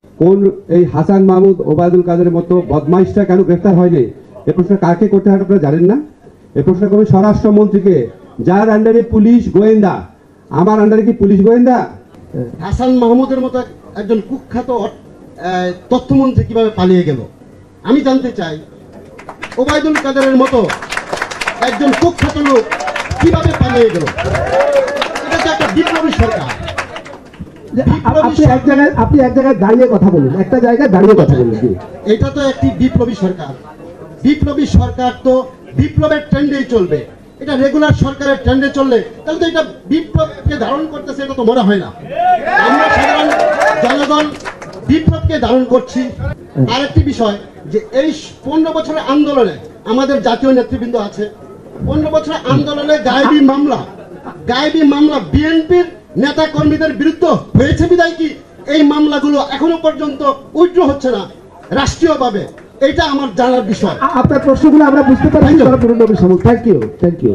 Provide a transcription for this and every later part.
কোন এই হাসান মাহমুদ ওবায়দুল কাদেরের মতো বদমাইশটা কেন গ্রেফতার হয়নি, এ প্রশ্ন কাকে করতে হয় আপনারা জানেন না? এ প্রশ্ন করবেন স্বরাষ্ট্রমন্ত্রীকে, যার আন্ডারে পুলিশ গোয়েন্দা। আমার আন্ডারে কি পুলিশ গোয়েন্দা? হাসান মাহমুদের মতো একজন কুখ্যাত তথ্যমন্ত্রী কিভাবে পালিয়ে গেল? আমি জানতে চাই ওবায়দুল কাদেরের মতো একজন কুখ্যাত লোক কিভাবে পালিয়ে গেল? এটা তো একটা বিপ্লবী সরকার। আপনি এক জায়গায় দাঁড়িয়ে কথা বলুন, একটা জায়গায় দাঁড়িয়ে কথা বলুন। এটা তো একটি বিপ্লবী সরকার। বিপ্লবী সরকার তো বিপ্লবের ট্রেন্ডেই চলবে। এটা রেগুলার সরকারের ট্রেন্ডে চললে তাহলে তো এটা বিপ্লবকে ধারণ করতেছে, এটা তো মনে হয় না। আমরা সাধারণ জনগণ বিপ্লবকে ধারণ করছি। আরেকটি বিষয় যে এই 15 বছরের আন্দোলনে আমাদের জাতীয় নেতৃবৃন্দ আছে। 15 বছরের আন্দোলনে গায়েবী মামলা বিএনপির নেতা কর্মীদের বিরুদ্ধে হয়েছে বিদায় কি এই মামলাগুলো এখনো পর্যন্ত উইথড্র হচ্ছে না রাষ্ট্রীয়ভাবে? এটা আমার জানার বিষয়। আপনার প্রশ্নগুলো আমরা বুঝতে পারছি। Thank you.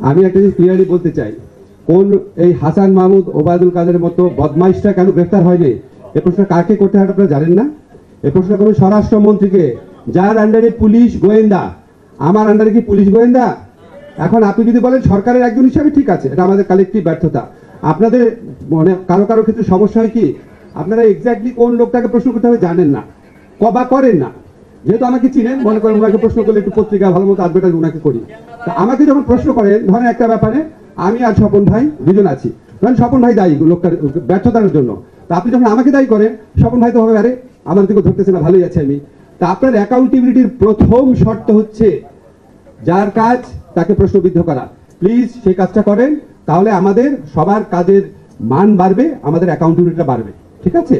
আমি একটা জিনিস ক্লিয়ারলি বলতে চাই, কোন এই হাসান মাহমুদ ওবায়দুল কাদেরের মতো বদমাইশটা কেন গ্রেফতার হয়নি, এ প্রশ্ন কাকে করতে হয় আপনারা জানেন না? এ প্রশ্ন করবেন স্বরাষ্ট্রমন্ত্রীকে, যার আন্ডারে পুলিশ গোয়েন্দা। আমার আন্ডারে কি পুলিশ গোয়েন্দা? এখন আপনি যদি বলেন সরকারের একজন হিসাবে ঠিক আছে, এটা আমাদের কালেক্টিভ ব্যর্থতা। আপনাদের মানে কারো কারো ক্ষেত্রে সমস্যা হয় কি, আপনারা এক্স্যাক্টলি কোন লোকটাকে প্রশ্ন করতে হবে জানেন না, বা করেন না। যেহেতু আমাকে চিনেন, মনে করেন ওনাকে প্রশ্ন করলে একটু পত্রিকা ভালো মতো অ্যাডভার্টাইজ ওনাকে করি। তা আমাকে যখন প্রশ্ন করেন, ধরেন একটা ব্যাপারে আমি আর স্বপন ভাই দুজন আছি, ধরেন স্বপন ভাই দায়ী লোকটার ব্যর্থতার জন্য। তা আপনি যখন আমাকে দায়ী করেন, স্বপন ভাই তো হবে আরে আমার দিকে ধরতেছে না, ভালোই আছে আমি। তা আপনার অ্যাকাউন্টেবিলিটির প্রথম শর্ত হচ্ছে যার কাজ তাকে প্রশ্নবিদ্ধ করা। প্লিজ সেই কাজটা করেন, তাহলে আমাদের সবার কাজের মান বাড়বে, আমাদের অ্যাকাউন্টেবিলিটিটা বাড়বে, ঠিক আছে?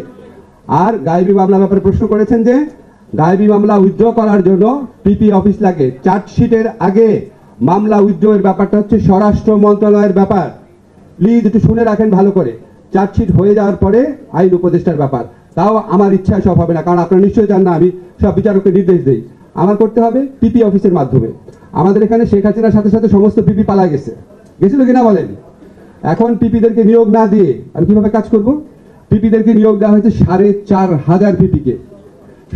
আর গায়েবী মামলার ব্যাপারে প্রশ্ন করেছেন যে গায়েবী মামলা উইথড্র করার জন্য পিপি অফিস লাগে। চার্জশিটের আগে মামলা উইথড্রয়ের ব্যাপারটা হচ্ছে স্বরাষ্ট্র মন্ত্রণালয়ের ব্যাপার। প্লিজ একটু শুনে রাখেন ভালো করে। চার্জশিট হয়ে যাওয়ার পরে আইন উপদেষ্টার ব্যাপার। তাও আমার ইচ্ছায় সব হবে না, কারণ আপনারা নিশ্চয়ই জান না আমি সব বিচারককে নির্দেশ দিই। আমার করতে হবে পিপি অফিসের মাধ্যমে। আমাদের এখানে শেখ হাসিনার সাথে সাথে সমস্ত পিপি পালা গেছিল কিনা বলেন? এখন পিপিদেরকে নিয়োগ না দিয়ে আমি কিভাবে কাজ করব? পিপিদেরকে নিয়োগ দেওয়া হয়েছে 4,500 পিপিকে।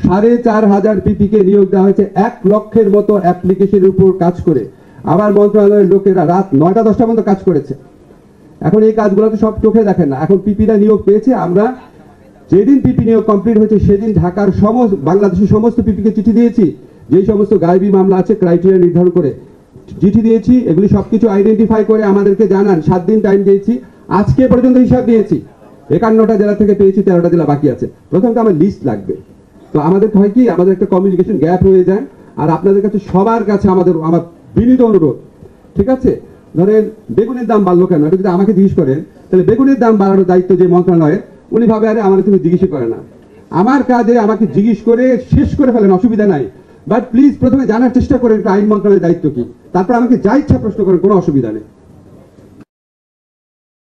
4,500 পিপিকে নিয়োগ দেওয়া হয়েছে 1 লক্ষের মতো অ্যাপ্লিকেশনের উপর কাজ করে। আবার মন্ত্রণালয়ের লোকেরা রাত 9টা-10টা পর্যন্ত কাজ করেছে। এখন এই কাজগুলো তো সব চোখে দেখেন না। এখন পিপিরা নিয়োগ পেয়েছে। আমরা যেদিন পিপি নিয়োগ কমপ্লিট হয়েছে সেদিন ঢাকার বাংলাদেশের সমস্ত পিপিকে চিঠি দিয়েছি, যেই সমস্ত গায়েবী মামলা আছে ক্রাইটেরিয়া নির্ধারণ করে চিঠি দিয়েছি। এগুলি সবকিছু আইডেন্টিফাই করে আমাদেরকে জানান। 7 দিন টাইম দিয়েছি, আজকে পর্যন্ত হিসাব দিয়েছি। 51টা জেলা থেকে পেয়েছি, 13টা জেলা বাকি আছে। প্রথমত আমার লিস্ট লাগবে। তো আমাদের হয় কি, আমাদের একটা কমিউনিকেশন গ্যাপ হয়ে যায়। আর আপনাদের কাছে সবার কাছে আমার বিনীত অনুরোধ, ঠিক আছে? ধরেন বেগুনের দাম বাড়লো কেন, এটা যদি আমাকে জিজ্ঞেস করেন তাহলে বেগুনের দাম বাড়ানোর দায়িত্ব যে মন্ত্রণালয়ের, উনি ভাবে আরে আমার তুমি জিজ্ঞেস করে না। আমার কাজে আমাকে জিজ্ঞেস করে শেষ করে ফেলেন, অসুবিধা নাই। বাট প্লিজ প্রথমে জানার চেষ্টা করেন আইন মন্ত্রণালয়ের দায়িত্ব কি, তারপর আমাকে যা ইচ্ছা প্রশ্ন করেন, কোনো অসুবিধা নেই।